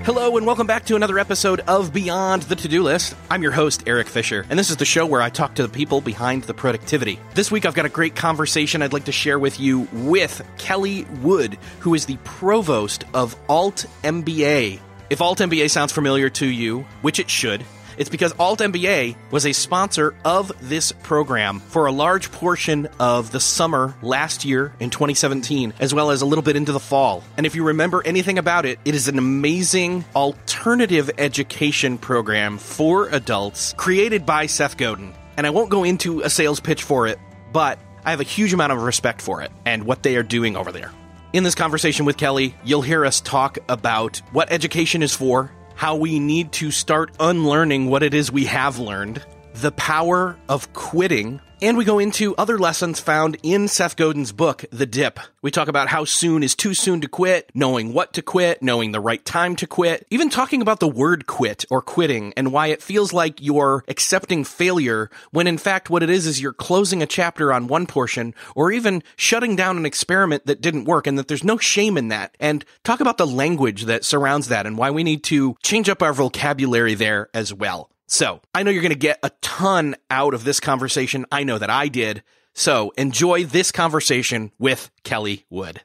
Hello and welcome back to another episode of Beyond the To-Do List. I'm your host, Erik Fisher, and this is the show where I talk to the people behind the productivity. This week I've got a great conversation I'd like to share with you with Kelli Wood, who is the provost of Alt MBA. If Alt MBA sounds familiar to you, which it should, it's because Alt MBA was a sponsor of this program for a large portion of the summer last year in 2017, as well as a little bit into the fall. And if you remember anything about it, it is an amazing alternative education program for adults created by Seth Godin. And I won't go into a sales pitch for it, but I have a huge amount of respect for it and what they are doing over there. In this conversation with Kelli, you'll hear us talk about what education is for, how we need to start unlearning what it is we have learned, the power of quitting, and we go into other lessons found in Seth Godin's book, The Dip. We talk about how soon is too soon to quit, knowing what to quit, knowing the right time to quit, even talking about the word quit or quitting and why it feels like you're accepting failure when in fact what it is you're closing a chapter on one portion or even shutting down an experiment that didn't work and that there's no shame in that. And talk about the language that surrounds that and why we need to change up our vocabulary there as well. So, I know you're going to get a ton out of this conversation. I know that I did. So, enjoy this conversation with Kelli Wood.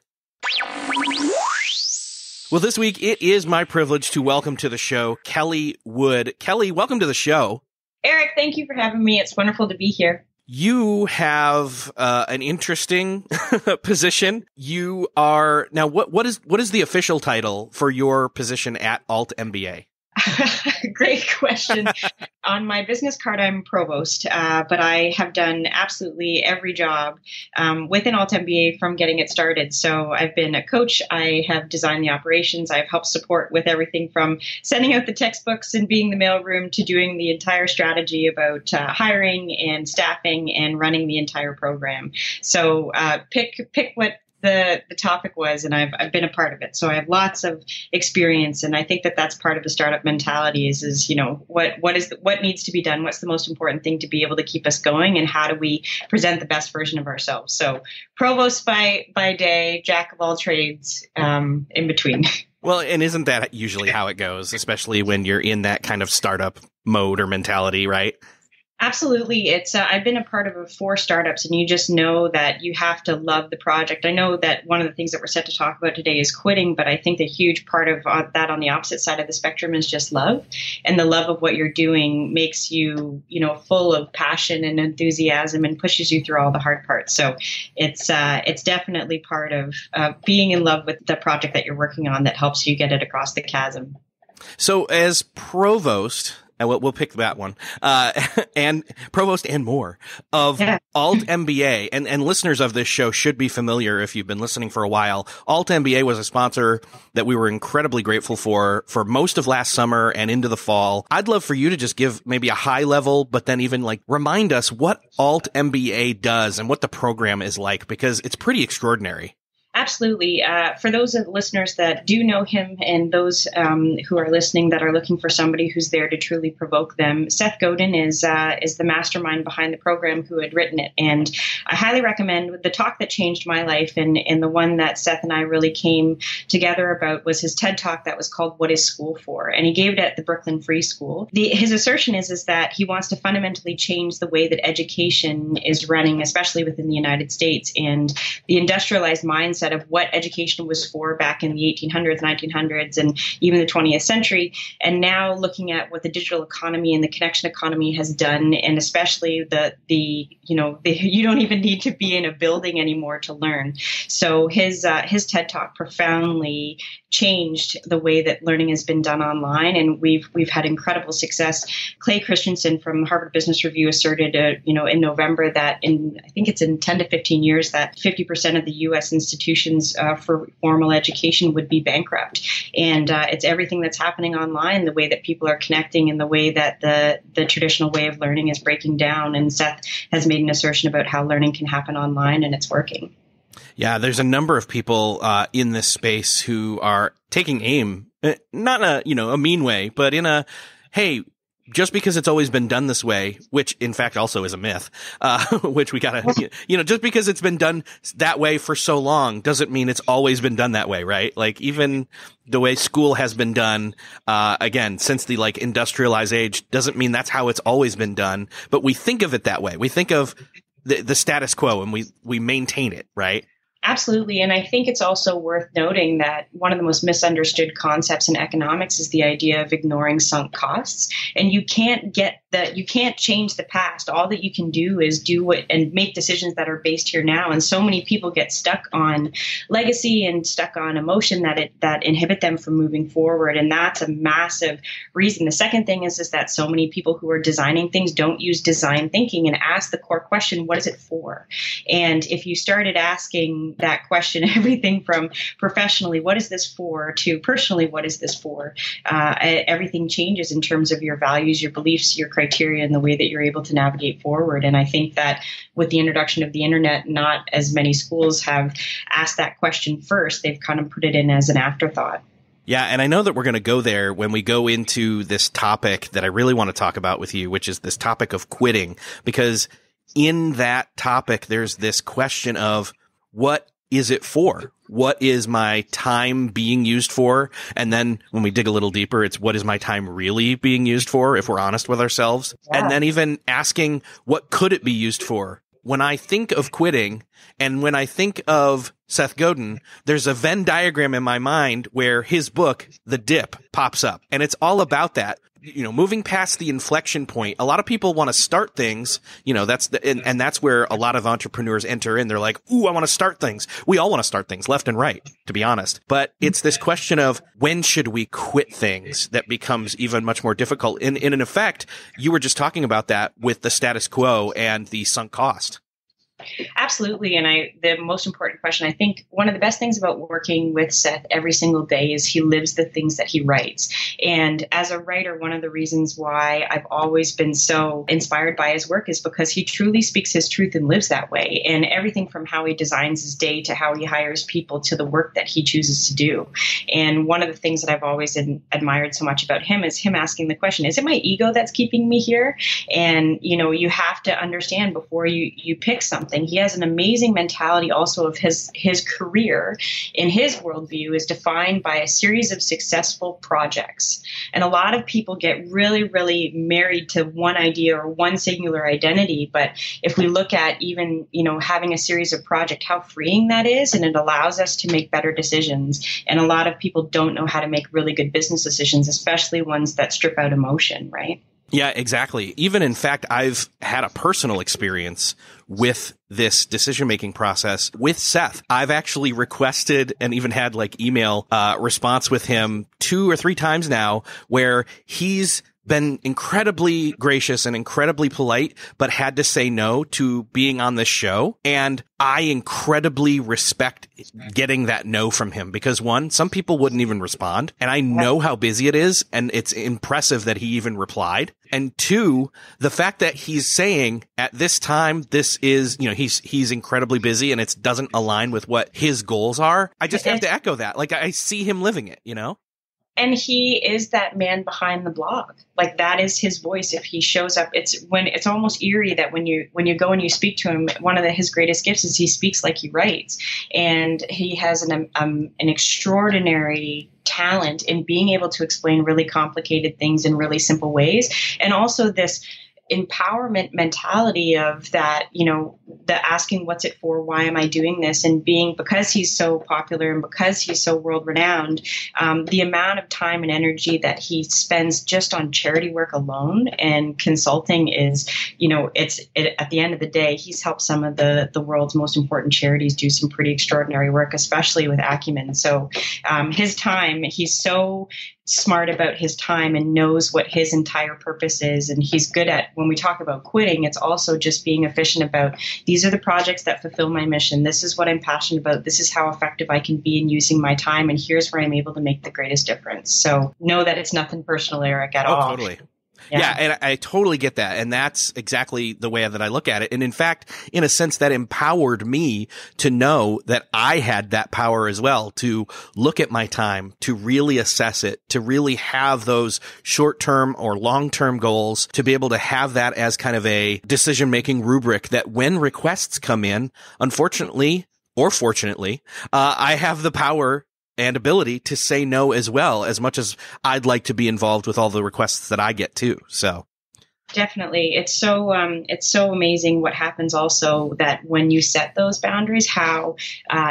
Well, this week, it is my privilege to welcome to the show Kelli Wood. Kelli, welcome to the show. Erik, thank you for having me. It's wonderful to be here. You have an interesting position. You are now. What is the official title for your position at Alt MBA? Great question. On my business card, I'm provost, but I have done absolutely every job within Alt MBA from getting it started. So I've been a coach. I have designed the operations. I've helped support with everything from sending out the textbooks and being the mailroom to doing the entire strategy about hiring and staffing and running the entire program. So pick what the topic was, and I've been a part of it. So I have lots of experience, and I think that that's part of the startup mentality is what needs to be done, what's the most important thing to be able to keep us going, and how do we present the best version of ourselves. So provost by day, jack of all trades in between. Well, and isn't that usually how it goes, especially when you're in that kind of startup mode or mentality, right? Absolutely. It's I've been a part of 4 startups, and you just know that you have to love the project. I know that one of the things that we're set to talk about today is quitting, but I think the huge part of that on the opposite side of the spectrum is just love. And the love of what you're doing makes you, full of passion and enthusiasm and pushes you through all the hard parts. So it's definitely part of being in love with the project that you're working on that helps you get it across the chasm. So as provost, and we'll pick that one, and provost and more of Alt MBA, and listeners of this show should be familiar if you've been listening for a while. Alt MBA was a sponsor that we were incredibly grateful for most of last summer and into the fall. I'd love for you to just give maybe a high level, but then even remind us what Alt MBA does and what the program is like, because it's pretty extraordinary. Absolutely. For those listeners that do know him and those who are listening that are looking for somebody who's there to truly provoke them, Seth Godin is the mastermind behind the program who had written it. And I highly recommend the talk that changed my life, and the one that Seth and I really came together about was his TED Talk that was called What is School For? And he gave it at the Brooklyn Free School. His assertion is that he wants to fundamentally change the way that education is running, especially within the United States, and the industrialized mindset of what education was for back in the 1800s, 1900s, and even the 20th century. And now looking at what the digital economy and the connection economy has done, and especially you don't even need to be in a building anymore to learn. So his TED Talk profoundly changed the way that learning has been done online, and we've had incredible success. Clay Christensen from Harvard Business Review asserted, in November that I think it's in 10 to 15 years that 50% of the U.S. institutions for formal education would be bankrupt. And it's everything that's happening online, the way that people are connecting, and the way that the traditional way of learning is breaking down. And Seth has made an assertion about how learning can happen online, and it's working. Yeah, there's a number of people in this space who are taking aim, not in a mean way, but in a, hey, just because it's always been done this way, which in fact also is a myth, which we gotta, just because it's been done that way for so long doesn't mean it's always been done that way, right? Like even the way school has been done, again, since the like industrialized age doesn't mean that's how it's always been done, but we think of it that way. We think of the status quo and we maintain it, right? Absolutely. And I think it's also worth noting that one of the most misunderstood concepts in economics is the idea of ignoring sunk costs. And you can't change the past. All that you can do is and make decisions that are based here now. And so many people get stuck on legacy and stuck on emotion that inhibit them from moving forward. And that's a massive reason. The second thing is that so many people who are designing things don't use design thinking and ask the core question, what is it for? And if you started asking that question, everything from professionally, what is this for, to personally, what is this for? Everything changes in terms of your values, your beliefs, your criteria, and the way that you're able to navigate forward. And I think that with the introduction of the internet, not as many schools have asked that question first. They've kind of put it in as an afterthought. Yeah, and I know that we're going to go there when we go into this topic that I really want to talk about with you, which is this topic of quitting, because in that topic, there's this question of, what is it for? What is my time being used for? And then when we dig a little deeper, it's what is my time really being used for, if we're honest with ourselves? Yeah. And then even asking, what could it be used for? When I think of quitting and when I think of Seth Godin, there's a Venn diagram in my mind where his book, The Dip, pops up. And it's all about that. Moving past the inflection point, a lot of people want to start things, and that's where a lot of entrepreneurs enter in. They're like, ooh, I want to start things. We all want to start things left and right, to be honest. But it's this question of when should we quit things that becomes even much more difficult. In effect, you were just talking about that with the status quo and the sunk cost. Absolutely. And the most important question, I think one of the best things about working with Seth every single day is he lives the things that he writes. And as a writer, one of the reasons why I've always been so inspired by his work is because he truly speaks his truth and lives that way. And everything from how he designs his day to how he hires people to the work that he chooses to do. And one of the things that I've always admired so much about him is him asking the question, is it my ego that's keeping me here? And, you have to understand before you pick something. He has an amazing mentality also of his career in his worldview is defined by a series of successful projects. And a lot of people get really, really married to one idea or one singular identity. But if we look at even, having a series of projects, how freeing that is, and it allows us to make better decisions. And a lot of people don't know how to make really good business decisions, especially ones that strip out emotion, right? Yeah, exactly. Even in fact, I've had a personal experience with this decision-making process with Seth. I've actually requested and even had like email response with him 2 or 3 times now where he's been incredibly gracious and incredibly polite, but had to say no to being on this show. And I incredibly respect getting that no from him because one, some people wouldn't even respond. And I know how busy it is. And it's impressive that he even replied. And two, the fact that he's saying at this time, this is, he's incredibly busy and it doesn't align with what his goals are. I just have to echo that. Like I see him living it, And he is that man behind the blog. Like that is his voice. If he shows up, it's almost eerie that when you go and you speak to him, one of his greatest gifts is he speaks like he writes, and he has an extraordinary talent in being able to explain really complicated things in really simple ways, and also this empowerment mentality of that, the asking what's it for, why am I doing this, and because he's so popular and because he's so world renowned, the amount of time and energy that he spends just on charity work alone and consulting is, at the end of the day, he's helped some of the world's most important charities do some pretty extraordinary work, especially with acumen. So his time, he's so smart about his time and knows what his entire purpose is. And he's good at, when we talk about quitting, it's also just being efficient about, these are the projects that fulfill my mission. This is what I'm passionate about. This is how effective I can be in using my time. And here's where I'm able to make the greatest difference. So know that it's nothing personal, Erik, at all. Totally. Yeah, and I totally get that. And that's exactly the way that I look at it. And in fact, in a sense, that empowered me to know that I had that power as well, to look at my time, to really assess it, to really have those short-term or long-term goals, to be able to have that as kind of a decision-making rubric that when requests come in, unfortunately or fortunately, I have the power and ability to say no as well, as much as I'd like to be involved with all the requests that I get too. So. Definitely. It's so amazing what happens also that when you set those boundaries, how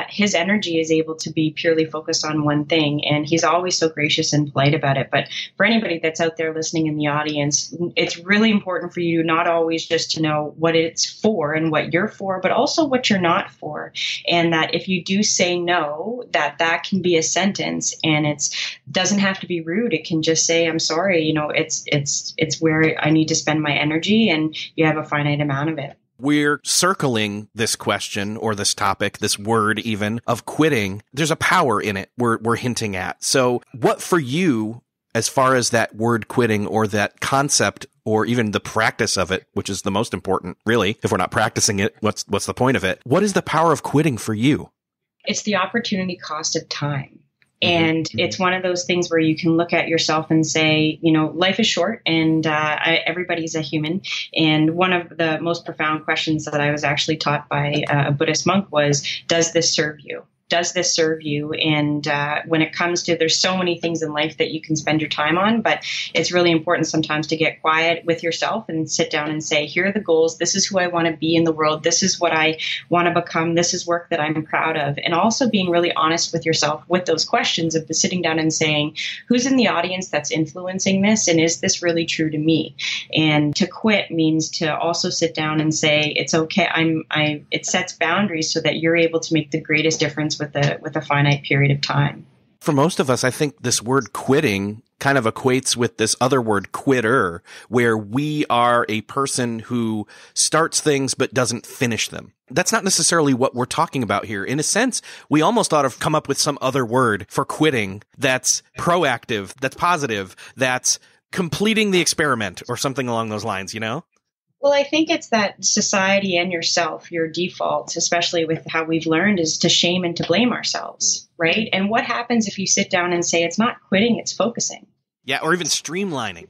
his energy is able to be purely focused on one thing. And he's always so gracious and polite about it. But for anybody that's out there listening in the audience, it's really important for you not always just to know what it's for and what you're for, but also what you're not for. And that if you do say no, that can be a sentence, and it doesn't have to be rude. It can just say, I'm sorry, it's where I need to spend my energy, and you have a finite amount of it. We're circling this question or this topic, this word even, of quitting. There's a power in it we're hinting at. So what for you, as far as that word quitting or that concept or even the practice of it, which is the most important, really, if we're not practicing it, what's the point of it? What is the power of quitting for you? It's the opportunity cost of time. And it's one of those things where you can look at yourself and say, life is short, and everybody's a human. And one of the most profound questions that I was actually taught by a Buddhist monk was, does this serve you? Does this serve you? And when it comes to, there's so many things in life that you can spend your time on, but it's really important sometimes to get quiet with yourself and sit down and say, here are the goals. This is who I want to be in the world. This is what I want to become. This is work that I'm proud of. And also being really honest with yourself with those questions of sitting down and saying, who's in the audience that's influencing this? And is this really true to me? And to quit means to also sit down and say, it's okay. It sets boundaries so that you're able to make the greatest difference with a finite period of time. For most of us, I think this word quitting kind of equates with this other word, quitter, where we are a person who starts things but doesn't finish them. That's not necessarily what we're talking about here. In a sense, we almost ought to come up with some other word for quitting that's proactive, that's positive, that's completing the experiment or something along those lines, Well, I think it's that society and yourself, your default, especially with how we've learned, is to shame and to blame ourselves, right? And what happens if you sit down and say, it's not quitting, it's focusing? Yeah, or even streamlining.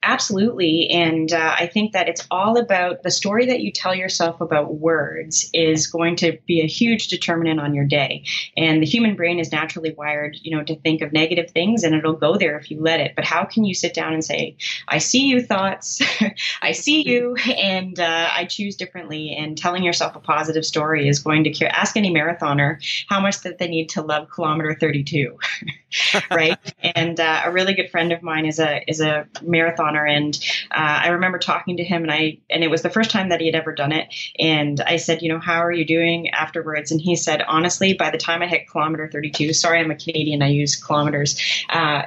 Absolutely. And I think that it's all about the story that you tell yourself about words is going to be a huge determinant on your day. And the human brain is naturally wired, to think of negative things, and it'll go there if you let it. But how can you sit down and say, I see you, thoughts, I see you, and I choose differently. And telling yourself a positive story is going to ask any marathoner how much that they need to love kilometer 32, right? And a really good friend of mine is a marathoner. And I remember talking to him, and it was the first time that he had ever done it. And I said, how are you doing afterwards? And he said, honestly, by the time I hit kilometer 32, sorry, I'm a Canadian, I use kilometers.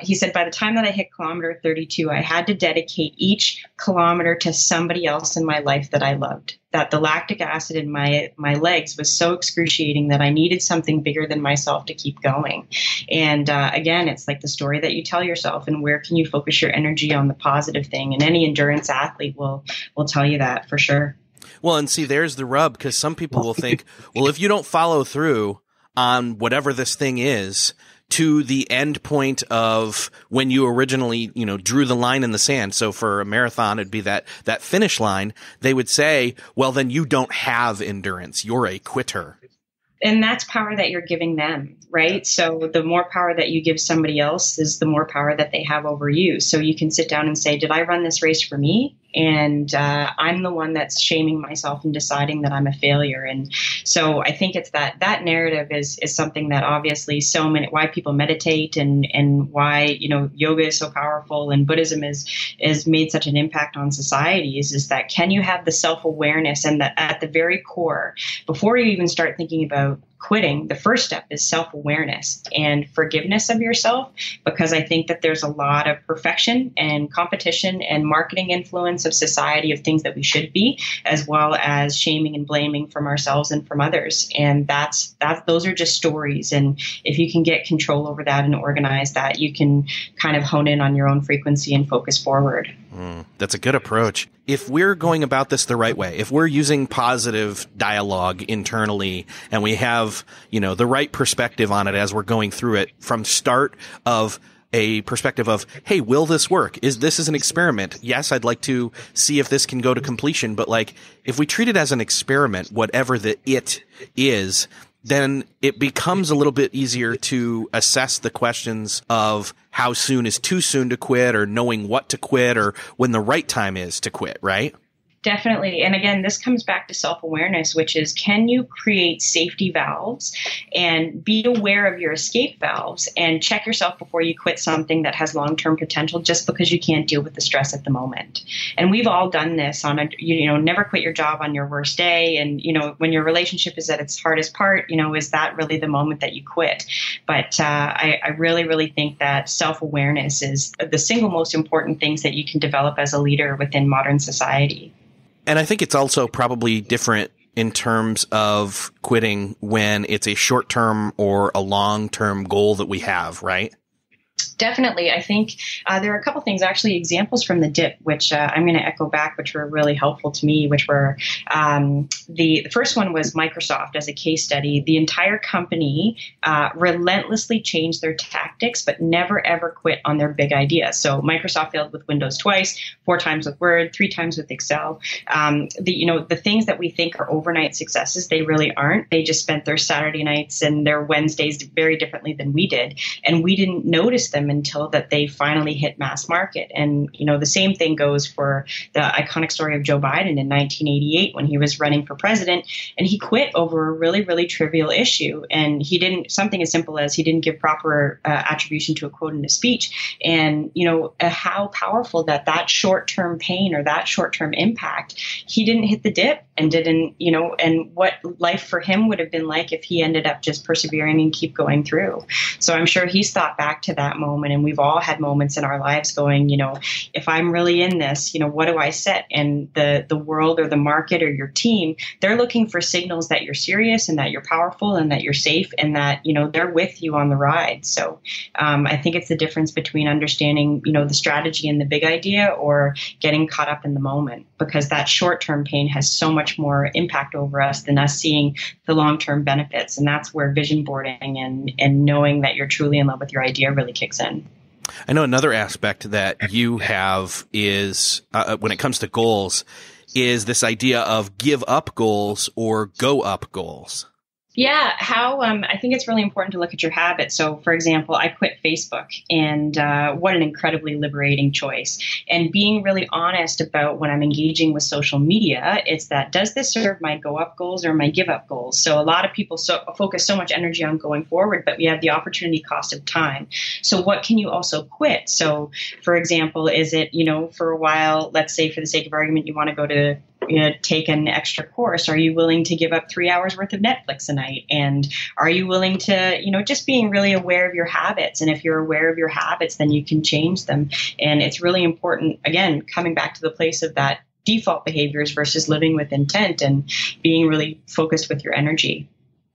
He said, by the time that I hit kilometer 32, I had to dedicate each kilometer to somebody else in my life that I loved. That the lactic acid in my legs was so excruciating that I needed something bigger than myself to keep going. And again, it's like the story that you tell yourself, and where can you focus your energy on the positive thing? And any endurance athlete will tell you that for sure. Well, and see, there's the rub, because some people will think, well, if you don't follow through on whatever this thing is to the end point of when you originally, drew the line in the sand. So for a marathon, it'd be that finish line. They would say, well, then you don't have endurance. You're a quitter. And that's power that you're giving them, right? So the more power that you give somebody else is the more power that they have over you. So you can sit down and say, did I run this race for me? And I'm the one that's shaming myself and deciding that I'm a failure. And so I think it's that narrative is something that obviously why people meditate and why, yoga is so powerful and Buddhism is made such an impact on societies, is that can you have the self-awareness and that at the very core, before you even start thinking about quitting, the first step is self-awareness and forgiveness of yourself, because I think that there's a lot of perfection and competition and marketing influence of society of things that we should be, as well as shaming and blaming from ourselves and from others. And those are just stories. And if you can get control over that and organize that, you can kind of hone in on your own frequency and focus forward. That's a good approach. If we're going about this the right way, if we're using positive dialogue internally and we have, the right perspective on it as we're going through it from start of a perspective of, hey, will this work? This is an experiment? Yes, I'd like to see if this can go to completion. But if we treat it as an experiment, whatever the it is, then it becomes a little bit easier to assess the questions of how soon is too soon to quit, or knowing what to quit, or when the right time is to quit, right? Definitely. And again, this comes back to self-awareness, which is, can you create safety valves and be aware of your escape valves and check yourself before you quit something that has long-term potential just because you can't deal with the stress at the moment. And we've all done this on never quit your job on your worst day. And, when your relationship is at its hardest part, is that really the moment that you quit? But I really, really think that self-awareness is the single most important things that you can develop as a leader within modern society. And I think it's also probably different in terms of quitting when it's a short-term or a long-term goal that we have, right? Definitely. I think there are a couple things, actually, examples from the dip, which I'm going to echo back, which were really helpful to me, which were the first one was Microsoft as a case study. The entire company relentlessly changed their tactics, but never, ever quit on their big idea. So Microsoft failed with Windows twice, 4 times with Word, 3 times with Excel. The things that we think are overnight successes, they really aren't. They just spent their Saturday nights and their Wednesdays very differently than we did. And we didn't notice them until that they finally hit mass market. And, the same thing goes for the iconic story of Joe Biden in 1988 when he was running for president, and he quit over a really, really trivial issue. And he didn't, something as simple as he didn't give proper attribution to a quote in a speech. And, how powerful that short-term pain or that short-term impact, he didn't hit the dip and didn't, and what life for him would have been like if he ended up just persevering and keep going through. So I'm sure he's thought back to that moment, and we've all had moments in our lives going, if I'm really in this, what do I set? And the world or the market or your team, they're looking for signals that you're serious and that you're powerful and that you're safe and that, they're with you on the ride. So I think it's the difference between understanding, the strategy and the big idea or getting caught up in the moment, because that short-term pain has so much more impact over us than us seeing the long-term benefits. And that's where vision boarding and knowing that you're truly in love with your idea really kicks in. I know another aspect that you have is, when it comes to goals, is this idea of give up goals or go up goals. Yeah, I think it's really important to look at your habits. So, for example, I quit Facebook, and what an incredibly liberating choice. And being really honest about when I'm engaging with social media, it's that, does this serve my go up goals or my give up goals? So a lot of people focus so much energy on going forward, but we have the opportunity cost of time. So what can you also quit? So, for example, is it, for a while, let's say for the sake of argument, you want to go to take an extra course. Are you willing to give up 3 hours worth of Netflix a night? And are you willing to, just being really aware of your habits? And if you're aware of your habits, then you can change them. And it's really important, again, coming back to the place of that default behaviors versus living with intent and being really focused with your energy.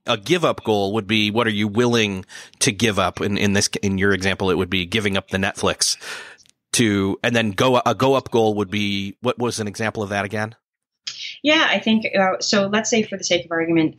A give up goal would be, what are you willing to give up? In your example, it would be giving up the Netflix and then a go up goal would be, what was an example of that again? Yeah, I think so. Let's say, for the sake of argument,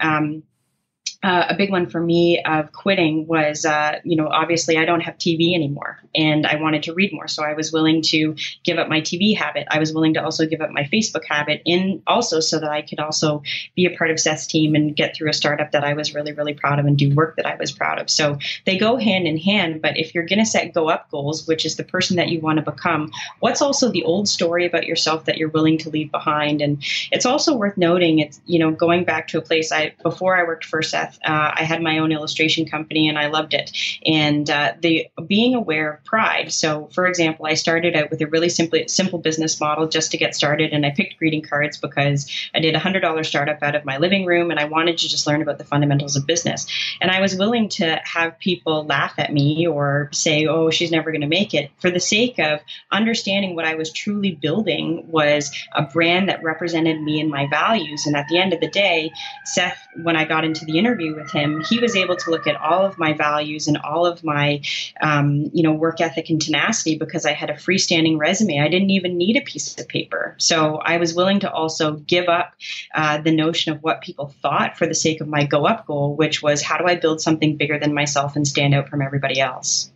a big one for me of quitting was, obviously I don't have TV anymore and I wanted to read more. So I was willing to give up my TV habit. I was willing to also give up my Facebook habit also so that I could also be a part of Seth's team and get through a startup that I was really, really proud of and do work that I was proud of. So they go hand in hand. But if you're going to set go up goals, which is the person that you want to become, what's also the old story about yourself that you're willing to leave behind? And it's also worth noting, it's, going back to a place before I worked for Seth, Seth. I had my own illustration company and I loved it. And the being aware of pride. So, for example, I started out with a really simple business model just to get started. And I picked greeting cards because I did a $100 startup out of my living room and I wanted to just learn about the fundamentals of business. And I was willing to have people laugh at me or say, oh, she's never going to make it, for the sake of understanding what I was truly building was a brand that represented me and my values. And at the end of the day, Seth, when I got into the interview with him, he was able to look at all of my values and all of my, work ethic and tenacity because I had a freestanding resume. I didn't even need a piece of paper. So I was willing to also give up the notion of what people thought for the sake of my go up goal, which was how do I build something bigger than myself and stand out from everybody else?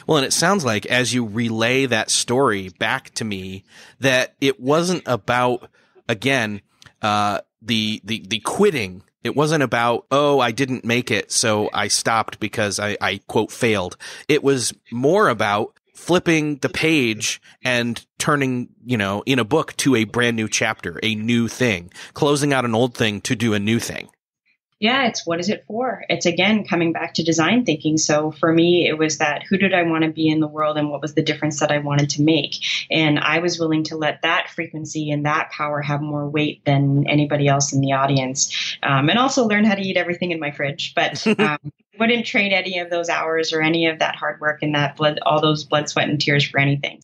Well, and it sounds like as you relay that story back to me, that it wasn't about, again, the quitting. It wasn't about, oh, I didn't make it, so I stopped because I quote failed. It was more about flipping the page and turning, in a book to a brand new chapter, a new thing, closing out an old thing to do a new thing. Yeah, it's what is it for? It's, again, coming back to design thinking. So for me, it was that who did I want to be in the world and what was the difference that I wanted to make? And I was willing to let that frequency and that power have more weight than anybody else in the audience. And also learn how to eat everything in my fridge. But wouldn't trade any of those hours or any of that hard work and that blood, all those blood, sweat, and tears for anything.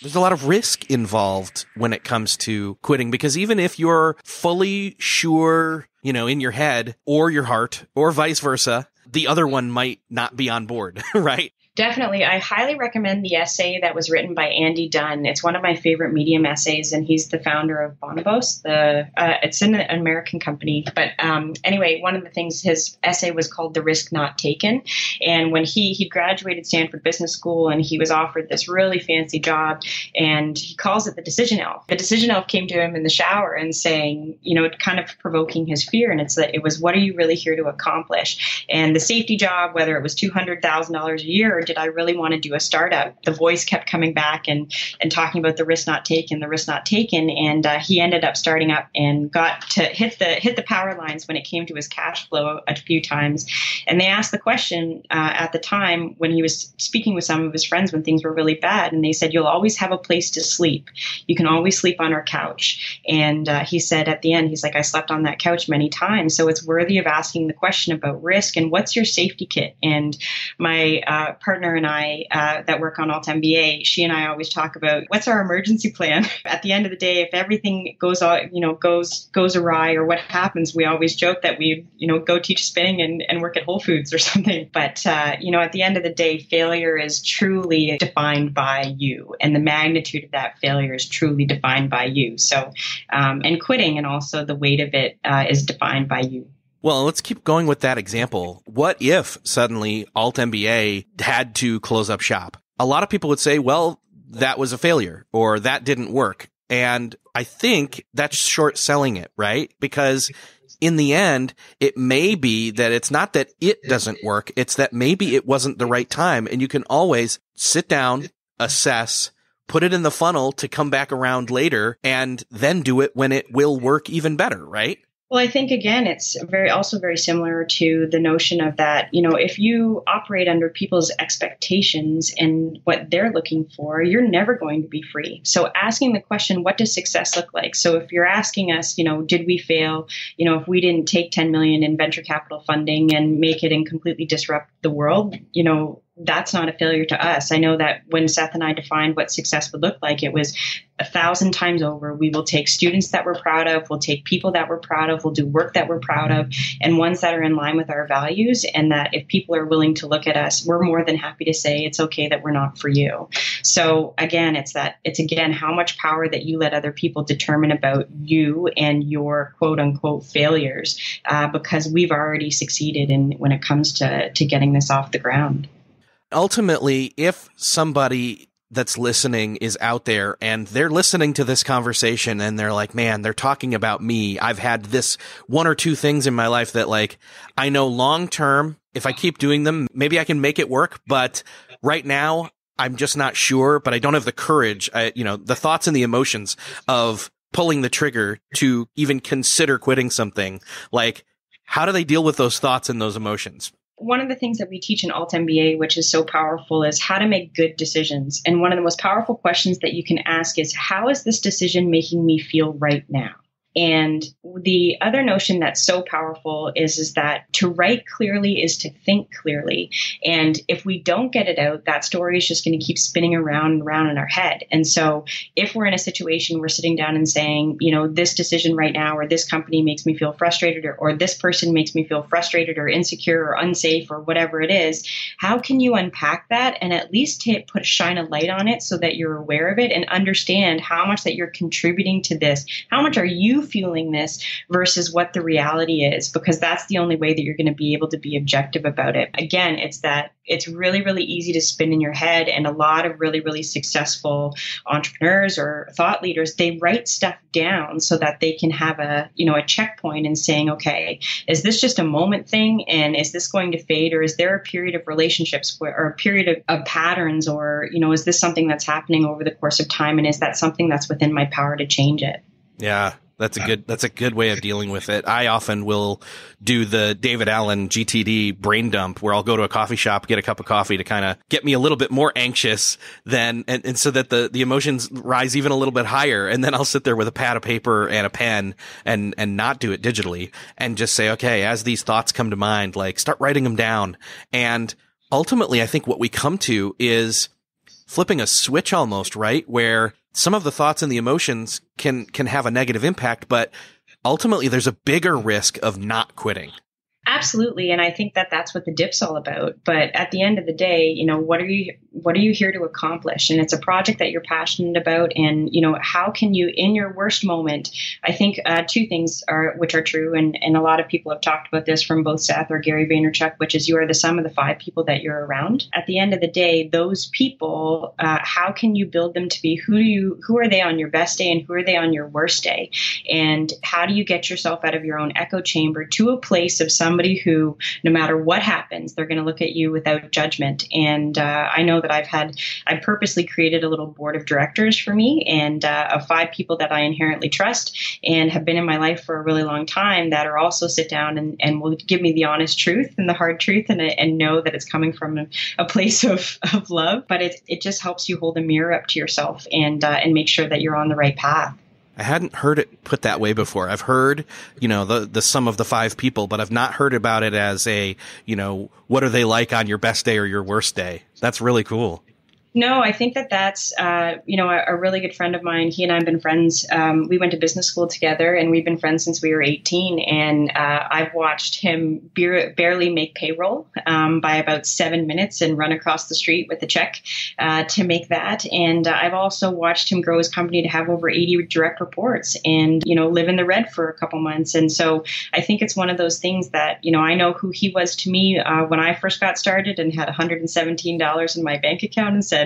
There's a lot of risk involved when it comes to quitting, because even if you're fully sure, in your head or your heart or vice versa, the other one might not be on board, right? Definitely. I highly recommend the essay that was written by Andy Dunn. It's one of my favorite Medium essays, and he's the founder of Bonobos. It's an American company. But anyway, one of the things, his essay was called The Risk Not Taken. And when he graduated Stanford Business School and he was offered this really fancy job, and he calls it the decision elf. The decision elf came to him in the shower and saying, kind of provoking his fear. And it was, what are you really here to accomplish? And the safety job, whether it was $200,000 a year, or did I really want to do a startup? The voice kept coming back and talking about the risk not taken, And he ended up starting up and got to hit the power lines when it came to his cash flow a few times. And they asked the question at the time when he was speaking with some of his friends when things were really bad. And they said, you'll always have a place to sleep. You can always sleep on our couch. And he said at the end, he's like, I slept on that couch many times. So it's worthy of asking the question about risk and what's your safety kit? And my partner and I that work on Alt MBA, she and I always talk about what's our emergency plan. At the end of the day, if everything goes awry or what happens, we always joke that we go teach spinning and work at Whole Foods or something. But at the end of the day, failure is truly defined by you, and the magnitude of that failure is truly defined by you. So, and quitting and also the weight of it is defined by you. Well, let's keep going with that example. What if suddenly Alt MBA had to close up shop? A lot of people would say, well, that was a failure or that didn't work. And I think that's short selling it, right? Because in the end, it may be that it's not that it doesn't work. It's that maybe it wasn't the right time. And you can always sit down, assess, put it in the funnel to come back around later and then do it when it will work even better, right? Well, I think, again, it's also very similar to the notion of that, if you operate under people's expectations and what they're looking for, you're never going to be free. So asking the question, what does success look like? So if you're asking us, did we fail? If we didn't take 10 million in venture capital funding and make it and completely disrupt the world, that's not a failure to us. I know that when Seth and I defined what success would look like, it was 1,000 times over. We will take students that we're proud of. We'll take people that we're proud of. We'll do work that we're proud of and ones that are in line with our values. And that if people are willing to look at us, we're more than happy to say it's okay that we're not for you. So again, it's how much power that you let other people determine about you and your quote unquote failures, because we've already succeeded when it comes to getting this off the ground. Ultimately, if somebody that's listening is out there and they're listening to this conversation and they're like, man, they're talking about me. I've had this one or two things in my life that I know long term, if I keep doing them, maybe I can make it work. But right now I'm just not sure, but I don't have the courage, the thoughts and the emotions of pulling the trigger to even consider quitting something, like, how do they deal with those thoughts and those emotions? One of the things that we teach in Alt MBA, which is so powerful, is how to make good decisions. And one of the most powerful questions that you can ask is, how is this decision making me feel right now? And the other notion that's so powerful is that to write clearly is to think clearly. And if we don't get it out, that story is just going to keep spinning around and around in our head. And so if we're in a situation, we're sitting down and saying, this decision right now, or this company makes me feel frustrated, or this person makes me feel frustrated or insecure or unsafe or whatever it is, how can you unpack that and at least shine a light on it so that you're aware of it and understand how much that you're contributing to this? How much are you feeling this versus what the reality is? Because that's the only way that you're going to be able to be objective about it. Again, it's really, really easy to spin in your head. And a lot of really, really successful entrepreneurs or thought leaders, they write stuff down so that they can have a checkpoint in saying, okay, is this just a moment thing? And is this going to fade? Or is there a period of relationships or a period of patterns? Or, is this something that's happening over the course of time? And is that something that's within my power to change it? Yeah. That's a good way of dealing with it. I often will do the David Allen GTD brain dump, where I'll go to a coffee shop, get a cup of coffee to kind of get me a little bit more anxious and so that the emotions rise even a little bit higher. And then I'll sit there with a pad of paper and a pen and not do it digitally and just say, okay, as these thoughts come to mind, like, start writing them down. And ultimately, I think what we come to is flipping a switch almost, right? Where some of the thoughts and the emotions can have a negative impact, but ultimately there's a bigger risk of not quitting. Absolutely. And I think that that's what the dip's all about. But at the end of the day, what are you here to accomplish? And it's a project that you're passionate about. And, how can you, in your worst moment, I think two things which are true. And a lot of people have talked about this from both Seth or Gary Vaynerchuk, which is you are the sum of the 5 people that you're around. At the end of the day, those people, how can you build them to be who are they on your best day and who are they on your worst day? And how do you get yourself out of your own echo chamber to a place of somebody who, no matter what happens, they're going to look at you without judgment. And I know that I've purposely created a little board of directors for me and of 5 people that I inherently trust and have been in my life for a really long time that are also sit down and will give me the honest truth and the hard truth and know that it's coming from a place of love. But it just helps you hold a mirror up to yourself and make sure that you're on the right path. I hadn't heard it put that way before. I've heard, the sum of the 5 people, but I've not heard about it as a, what are they like on your best day or your worst day? That's really cool. No, I think that's, a really good friend of mine. He and I have been friends. We went to business school together and we've been friends since we were 18. And I've watched him barely make payroll by about 7 minutes and run across the street with a check to make that. And I've also watched him grow his company to have over 80 direct reports and, live in the red for a couple months. And so I think it's one of those things that, I know who he was to me when I first got started and had $117 in my bank account and said,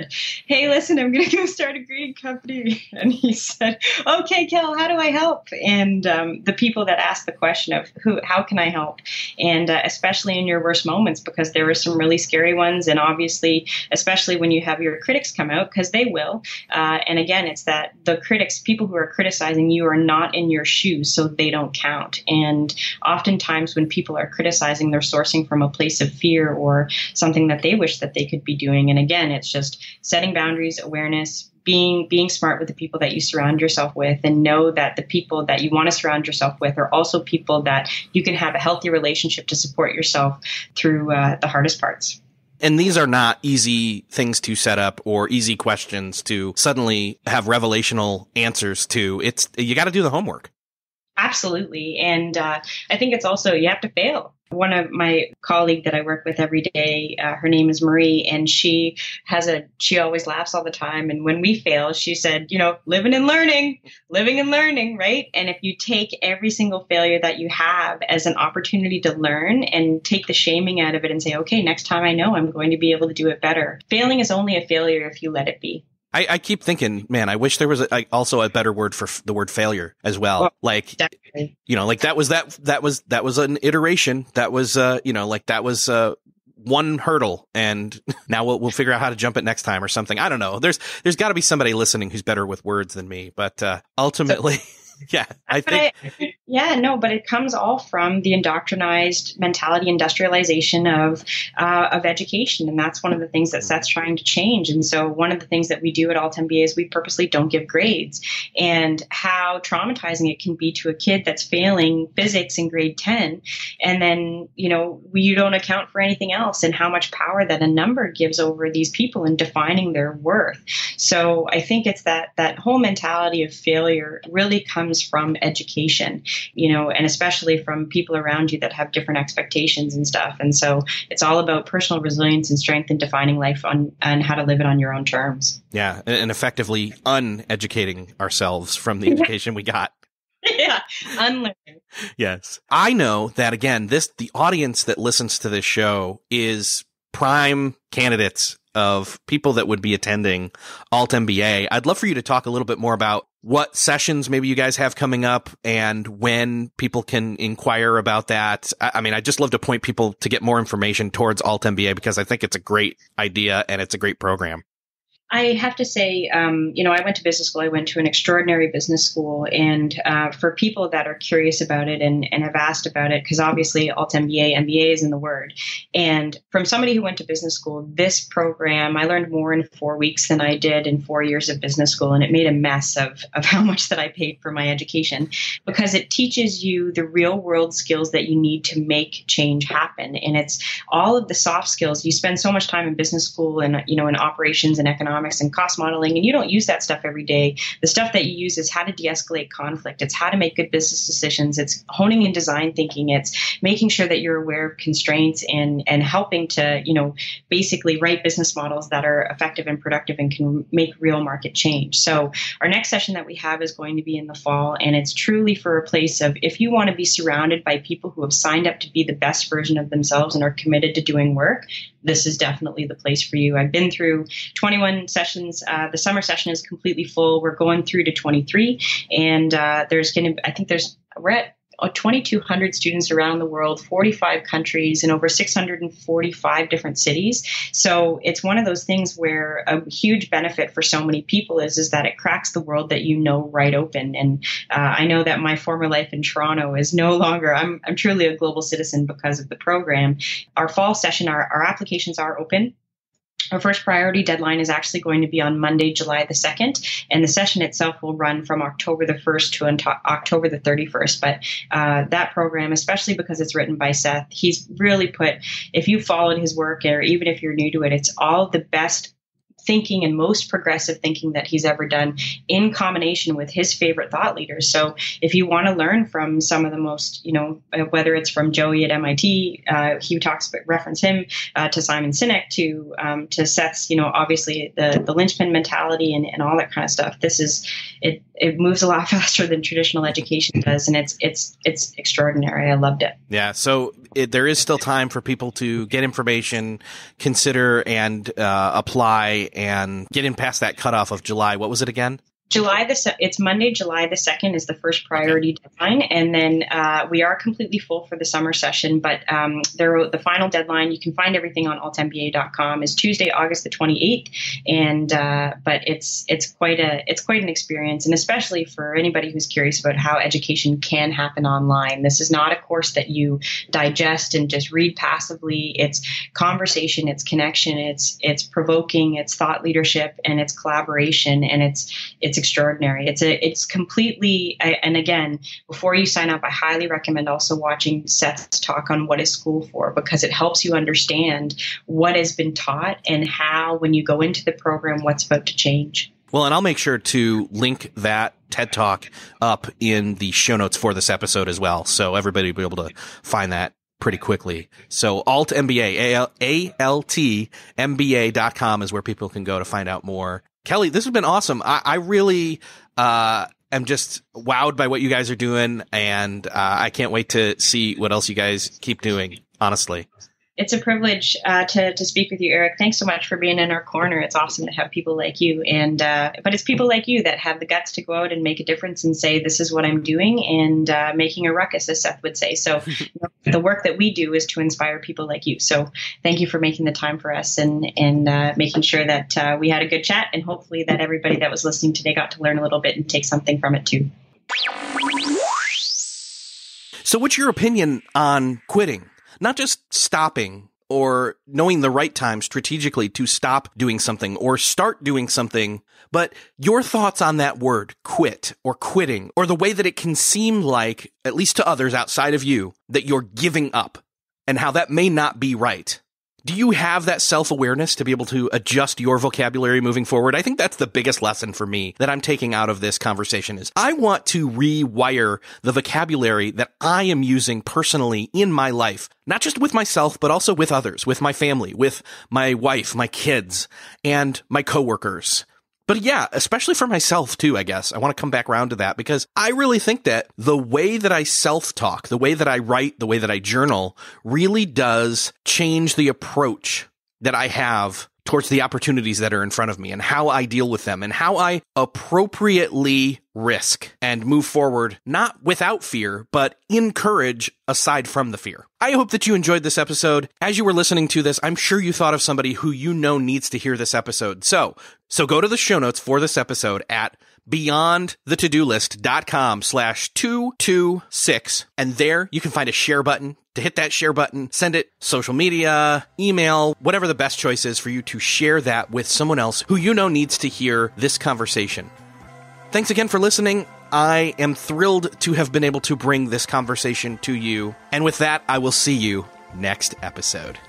hey, listen, I'm going to go start a greeting company. And he said, okay, Kel, how do I help? And the people that ask the question of how can I help? And especially in your worst moments, because there were some really scary ones. And obviously, especially when you have your critics come out, because they will. And again, it's that the critics, people who are criticizing you are not in your shoes, so they don't count. And oftentimes when people are criticizing, they're sourcing from a place of fear or something that they wish that they could be doing. And again, it's just setting boundaries, awareness, being smart with the people that you surround yourself with, and know that the people that you want to surround yourself with are also people that you can have a healthy relationship to support yourself through the hardest parts. And these are not easy things to set up or easy questions to suddenly have revelational answers to. You got to do the homework. Absolutely. And I think it's also, you have to fail. One of my colleague that I work with every day, her name is Marie, and she always laughs all the time. And when we fail, she said, living and learning, right? And if you take every single failure that you have as an opportunity to learn and take the shaming out of it and say, okay, next time I know I'm going to be able to do it better. Failing is only a failure if you let it be. I keep thinking, man, I wish there was also a better word for the word failure as well. Oh, like, definitely. That was an iteration. That was, that was one hurdle and now we'll figure out how to jump it next time or something. I don't know. There's got to be somebody listening who's better with words than me, but ultimately, yeah, but it comes all from the indoctrinized mentality, industrialization of education. And that's one of the things that Seth's trying to change. And so one of the things that we do at Alt MBA is we purposely don't give grades, and how traumatizing it can be to a kid that's failing physics in grade 10. And then, you don't account for anything else, and how much power that a number gives over these people in defining their worth. So I think it's that whole mentality of failure really comes from education, and especially from people around you that have different expectations and stuff. And so it's all about personal resilience and strength in defining life and how to live it on your own terms. Yeah. And effectively uneducating ourselves from the education we got. Yeah, unlearning. Yes. I know that, again, the audience that listens to this show is prime candidates of people that would be attending Alt MBA. I'd love for you to talk a little bit more about what sessions maybe you guys have coming up and when people can inquire about that. I mean, I'd just love to point people to get more information towards Alt MBA, because I think it's a great idea and it's a great program. I have to say, I went to business school. I went to an extraordinary business school. And for people that are curious about it and have asked about it, because obviously Alt MBA, MBA is in the word. And from somebody who went to business school, this program, I learned more in 4 weeks than I did in 4 years of business school. And it made a mess of how much that I paid for my education, because it teaches you the real world skills that you need to make change happen. And it's all of the soft skills. You spend so much time in business school and, in operations and economics and cost modeling, and you don't use that stuff every day. The stuff that you use is how to de-escalate conflict. It's how to make good business decisions. It's honing in design thinking. It's making sure that you're aware of constraints and helping to, basically write business models that are effective and productive and can make real market change. So our next session that we have is going to be in the fall, and it's truly for a place of, if you want to be surrounded by people who have signed up to be the best version of themselves and are committed to doing work, this is definitely the place for you. I've been through 21 sessions. The summer session is completely full. We're going through to 23, and we're at 2,200 students around the world, 45 countries, and over 645 different cities. So it's one of those things where a huge benefit for so many people is that it cracks the world that right open. And I know that my former life in Toronto is no longer, I'm truly a global citizen because of the program. Our fall session, our applications are open. Our first priority deadline is actually going to be on Monday, July the 2nd, and the session itself will run from October the 1st to October the 31st. But that program, especially because it's written by Seth, he's really if you followed his work, or even if you're new to it, it's all the best thinking and most progressive thinking that he's ever done, in combination with his favorite thought leaders. So if you want to learn from some of the most, whether it's from Joey at MIT, he reference him, to Simon Sinek, to Seth's, obviously the linchpin mentality and all that kind of stuff. It moves a lot faster than traditional education does, and it's extraordinary. I loved it. Yeah. So there is still time for people to get information, consider, and apply, and get in past that cutoff of July. What was it again? It's Monday, July the 2nd is the first priority deadline. And then we are completely full for the summer session, but the final deadline, you can find everything on altmba.com, is Tuesday, August the 28th. And but it's quite an experience, and especially for anybody who's curious about how education can happen online. This is not a course that you digest and just read passively. It's conversation, it's connection, it's provoking, it's thought leadership, and it's collaboration, and it's extraordinary. It's completely, and again, before you sign up, I highly recommend also watching Seth's talk on what is school for, because it helps you understand what has been taught and how, when you go into the program, what's about to change. Well, and I'll make sure to link that TED Talk up in the show notes for this episode as well, so everybody will be able to find that pretty quickly. So Alt MBA, ALTMBA.com is where people can go to find out more. Kelli, this has been awesome. I really am just wowed by what you guys are doing, and I can't wait to see what else you guys keep doing, honestly. It's a privilege to speak with you, Erik. Thanks so much for being in our corner. It's awesome to have people like you. And but it's people like you that have the guts to go out and make a difference and say, this is what I'm doing, and making a ruckus, as Seth would say. So the work that we do is to inspire people like you. So thank you for making the time for us and making sure that we had a good chat. And hopefully that everybody that was listening today got to learn a little bit and take something from it too. So what's your opinion on quitting? Not just stopping or knowing the right time strategically to stop doing something or start doing something, but your thoughts on that word, quit or quitting, or the way that it can seem like, at least to others outside of you, that you're giving up and how that may not be right. Do you have that self-awareness to be able to adjust your vocabulary moving forward? I think that's the biggest lesson for me that I'm taking out of this conversation is I want to rewire the vocabulary that I am using personally in my life, not just with myself, but also with others, with my family, with my wife, my kids, and my coworkers. But yeah, especially for myself too, I guess. I want to come back around to that because I really think that the way that I self-talk, the way that I write, the way that I journal really does change the approach that I have towards the opportunities that are in front of me and how I deal with them and how I appropriately risk and move forward, not without fear, but in courage aside from the fear. I hope that you enjoyed this episode. As you were listening to this, I'm sure you thought of somebody who you know needs to hear this episode. So go to the show notes for this episode at beyondthetodolist.com/226. And there you can find a share button. To hit that share button, send it social media, email, whatever the best choice is for you to share that with someone else who you know needs to hear this conversation. Thanks again for listening. I am thrilled to have been able to bring this conversation to you. And with that, I will see you next episode.